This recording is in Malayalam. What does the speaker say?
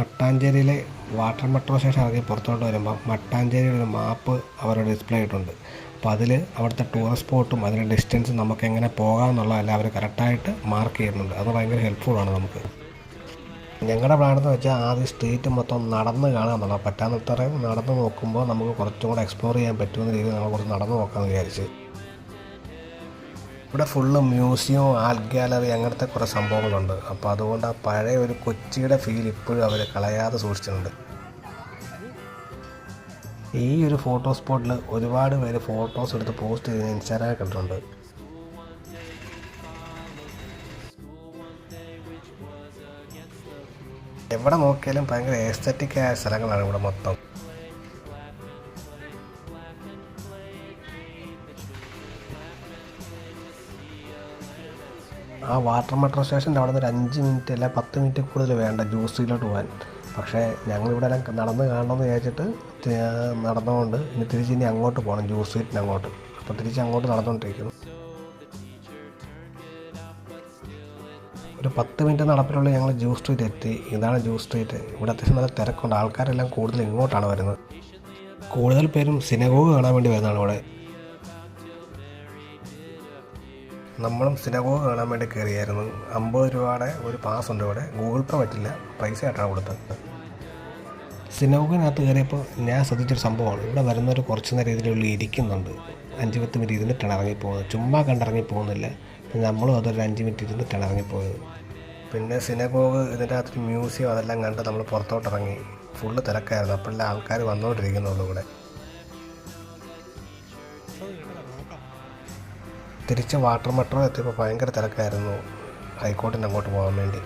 മട്ടാഞ്ചേരിയിലെ വാട്ടർ മെട്രോ സ്റ്റേഷൻ ഇറങ്ങി പുറത്തോട്ട് വരുമ്പോൾ മട്ടാഞ്ചേരിയുടെ ഒരു മാപ്പ് അവരുടെ ഡിസ്പ്ലേ ഇട്ടുണ്ട്. അപ്പോൾ അതിൽ അവിടുത്തെ ടൂറിസ്റ്റ് സ്പോട്ടും അതിൻ്റെ ഡിസ്റ്റൻസും നമുക്ക് എങ്ങനെ പോകാമെന്നുള്ളതെല്ലാം അവർ കറക്റ്റായിട്ട് മാർക്ക് ചെയ്യുന്നുണ്ട്. അത് ഭയങ്കര ഹെൽപ്ഫുള്ളാണ് നമുക്ക്. ഞങ്ങളുടെ പ്ലാനെന്ന് വെച്ചാൽ ആദ്യം സ്ട്രീറ്റ് മൊത്തം നടന്ന് കാണുക എന്നുള്ളത്. പറ്റാവുന്നത്രയും നടന്ന് നോക്കുമ്പോൾ നമുക്ക് കുറച്ചും കൂടെ എക്സ്പ്ലോർ ചെയ്യാൻ പറ്റുമെന്ന രീതിയിൽ നമ്മൾ കുറച്ച് നടന്ന് നോക്കാമെന്ന് വിചാരിച്ച്. ഇവിടെ ഫുള്ള് മ്യൂസിയം, ആർട്ട് ഗാലറി അങ്ങനത്തെ കുറേ സംഭവങ്ങളുണ്ട്. അപ്പോൾ അതുകൊണ്ട് ആ പഴയ ഒരു കൊച്ചിയുടെ ഫീൽ ഇപ്പോഴും അവർ കളയാതെ സൂക്ഷിച്ചിട്ടുണ്ട്. ഈ ഒരു ഫോട്ടോ സ്പോട്ടിൽ ഒരുപാട് പേര് ഫോട്ടോസ് എടുത്ത് പോസ്റ്റ് ചെയ്ത് ഇൻസ്റ്റാഗ്രാമിൽ കണ്ടിട്ടുണ്ട്. എവിടെ നോക്കിയാലും ഭയങ്കര എസ്തറ്റിക്കായ സ്ഥലങ്ങളാണ് ഇവിടെ മൊത്തം. ആ വാട്ടർ മെട്രോ സ്റ്റേഷൻ്റെ അവിടെ നിന്ന് ഒരു 5 മിനിറ്റ് അല്ല 10 മിനിറ്റ് കൂടുതൽ വേണ്ട ജ്യൂസ് സ്ട്രീറ്റിലോട്ട് പോകാൻ. പക്ഷേ ഞങ്ങളിവിടെ എല്ലാം നടന്ന് കാണണമെന്ന് വിചാരിച്ചിട്ട് നടന്നുകൊണ്ട് ഇനി അങ്ങോട്ട് പോകണം, ജ്യൂസ് സ്ട്രീറ്റിന് അങ്ങോട്ട്. അപ്പോൾ തിരിച്ച് അങ്ങോട്ട് നടന്നുകൊണ്ടിരിക്കുന്നു. ഒരു 10 മിനിറ്റ് നടപ്പിലുള്ള ഞങ്ങൾ ജ്യൂസ് സ്ട്രീറ്റ് എത്തി. ഇതാണ് ജ്യൂസ് സ്ട്രീറ്റ്. ഇവിടെ അത്യാവശ്യം നല്ല തിരക്കുണ്ട്. ആൾക്കാരെല്ലാം കൂടുതൽ ഇങ്ങോട്ടാണ് വരുന്നത്. കൂടുതൽ പേരും സിനഗോഗ് കാണാൻ വേണ്ടി വരുന്നതാണ് ഇവിടെ. നമ്മളും സിനഗോഗ് കാണാൻ വേണ്ടി കയറിയായിരുന്നു. 50 രൂപയുടെ ഒരു പാസ് ഉണ്ട് ഇവിടെ. ഗൂഗിൾ പേ പറ്റില്ല, പൈസ ആയിട്ടാണ് കൊടുത്തത്. സിനഗോഗിനകത്ത് കയറിയപ്പോൾ ഞാൻ ശ്രദ്ധിച്ചൊരു സംഭവമാണ്. ഇവിടെ വരുന്നവർ കുറച്ച് നേരം ഇതിനുള്ളിൽ ഇരിക്കുന്നുണ്ട്. 5-10 മിനിറ്റ് ഇരുന്നിട്ടാണ് ഇറങ്ങിപ്പോകുന്നത്. ചുമ്മാ കണ്ടിറങ്ങി പോകുന്നില്ല. നമ്മളും അതൊരു 5 മിനിറ്റ് ഇരുന്നിട്ടാണ് ഇറങ്ങിപ്പോയത്. പിന്നെ സിനഗോഗ്, ഇതിൻ്റെ അകത്തൊരു മ്യൂസിയം, അതെല്ലാം കണ്ട് നമ്മൾ പുറത്തോട്ടിറങ്ങി. ഫുള്ള് തിരക്കായിരുന്നു. അപ്പോഴെല്ലാം ആൾക്കാർ വന്നുകൊണ്ടിരിക്കുന്നുള്ളൂ ഇവിടെ. തിരിച്ച് വാട്ടർ മെട്രോ എത്തിയപ്പോൾ ഭയങ്കര തിരക്കായിരുന്നു ഹൈക്കോർട്ടിൻ്റെ അങ്ങോട്ട് പോകാൻ വേണ്ടി.